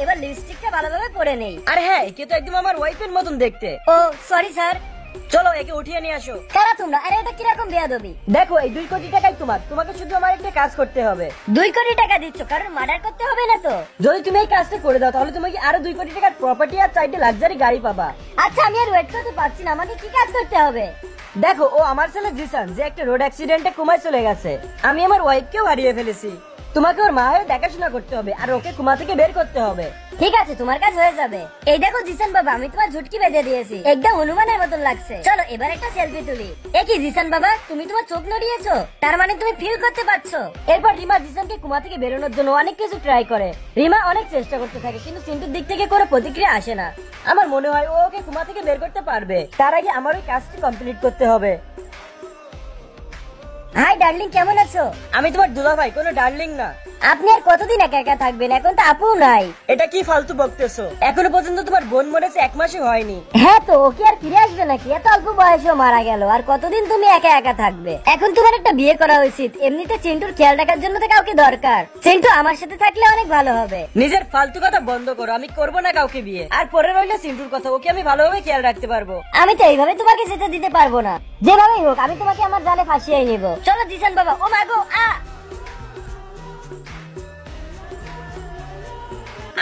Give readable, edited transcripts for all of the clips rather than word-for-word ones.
এবার লিপস্টিকটা ভালোভাবে পরে নেই। আরে হ্যাঁ, একে তো একদম আমার ওয়াইফের মতন দেখতে। ও সরি স্যার। চলো একে উঠিয়ে নিয়ে আসো। কারা তোমরা? আরে এটা কিরকম বেয়াদবি? দেখো এই 2 কোটি টাকাই তোমার, তোমাকে শুধু আমার একটা কাজ করতে হবে। 2 কোটি টাকা দিচ্ছ, কারণ মার্ডার করতে হবে না তো? যদি তুমি এই কাজটা করে দাও তাহলে তোমাকে আরো 2 কোটি টাকার প্রপার্টি আর 4টি লাক্সারি গাড়ি পাবা। আচ্ছা আমি আর ওয়েট করতে পারছি না, আমাকে কি কাজ করতে হবে? দেখো ও আমার ছেলে জিসান, যে একটা রোড অ্যাক্সিডেন্টে কোমায় চলে গেছে। আমি আমার ওয়াইফকেও হারিয়ে ফেলেছি। তোমাকে ওর মা হয়ে দেখাশোনা করতে হবে আর ওকে কোমা থেকে বের করতে হবে। ঠিক আছে, তোমার কাজ হয়ে যাবে। এই দেখো জিসান বাবা, আমি তোমার ঝুটকি বেঁধে দিয়েছি, একদম হনুমানের মতন লাগছে। চলো এবার একটা সেলফি তুলি। এ কি জিসান বাবা, তুমি তোমার চোখ নড়িয়েছো, তার মানে তুমি ফিল করতে পারছো? এরপর রিমা জিসানকে কোমা থেকে বেরোনোর জন্য অনেক কিছু ট্রাই করে। রিমা অনেক চেষ্টা করতে থাকে কিন্তু চিন্টুর দিক থেকে কোনো প্রতিক্রিয়া আসে না। আমার মনে হয় ও ওকে কোমা থেকে বের করতে পারবে। তার আগে আমার ওই কাজটি কমপ্লিট করতে হবে। হাই ডার্লিং, কেমন আছো? আমি তোমার দুলাভাই, কোনো ডার্লিং না। আপনি আর কতদিন একা একা থাকবেন? এখন তো আপু নাই। এটা কি ফালতু বকতেছো? এখনো পর্যন্ত তোমার বোন মরেছে 1 মাসও হয়নি। হ্যাঁ তো ও কি আর ফিরে আসবে নাকি? এত অল্প বয়সেও মারা গেল, আর কতদিন তুমি একা একা থাকবে? এখন তোমার একটা বিয়ে করা উচিত। এমনিতে চিন্টুর খেয়াল রাখার জন্য তো কাউকে দরকার। চিন্টু আমার সাথে থাকলে অনেক ভালো হবে। নিজের ফালতু কথা বন্ধ করো, আমি করবো না কাউকে বিয়ে। আর পরে রইলো চিন্টুর কথা, ওকে আমি ভালোভাবে খেয়াল রাখতে পারবো। আমি তো এইভাবে তোমাকে যেতে দিতে পারবো না। যেভাবেই হোক আমি তোমাকে আমার জালে ফাঁসিয়ে নিব। চলো জিসান বাবা। ও মাগো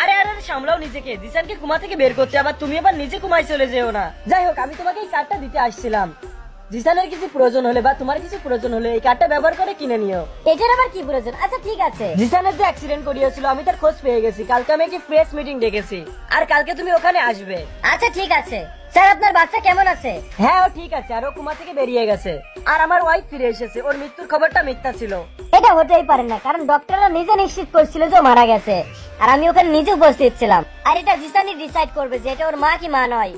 আরে আরে সামলাও নিজেকে। জিসানকে কুমা থেকে বের করতে, আবার তুমি আবার নিজে কুমায় চলে যেও না। যাই হোক, আমি তোমাকে এই কার্ডটা দিতে আসছিলাম। জিসানের কিছু প্রয়োজন হলে বা তোমার কিছু প্রয়োজন হলে এই কার্ডটা ব্যবহার করে কিনে নিও। এটার আবার কি প্রয়োজন? আচ্ছা ঠিক আছে। জিসানের যে অ্যাক্সিডেন্ট করিয়েছিল আমি তার খোঁজ পেয়ে গেছি। কালকে আমি একটি প্রেস মিটিং ডেকেছি আর কালকে তুমি ওখানে আসবে। আচ্ছা ঠিক আছে। স্যার আপনার বাচ্চা কেমন আছে? হ্যাঁ ও ঠিক আছে, আর ও কুমা থেকে বেরিয়ে গেছে। আর আমার ওয়াইফ ফিরে এসেছে। ওর মৃত্যুর খবরটা মিথ্যা ছিল। এটা হতেই পারে না, কারণ ডক্টররা নিজে নিশ্চিত করছিল যে ও মারা গেছে, আর আমি ওখানে নিজে উপস্থিত ছিলাম। আর এটা জিসানই ডিসাইড করবে যে এটা ওর মা কি মা নয়।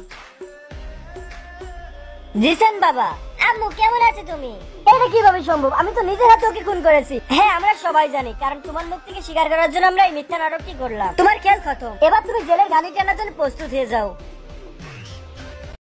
জিসান বাবা। আম্মু কেমন আছে তুমি? এটা কিভাবে সম্ভব? আমি তো নিজের হাতে ওকে খুন করেছি। হ্যাঁ আমরা সবাই জানি, কারণ তোমার মুখ থেকে স্বীকার করার জন্য আমরা এই মিথ্যা নাটকটি করলাম। তোমার খেয়াল খতম। এবার তুমি জেলের গাড়ি টানার জন্য প্রস্তুত হয়ে যাও।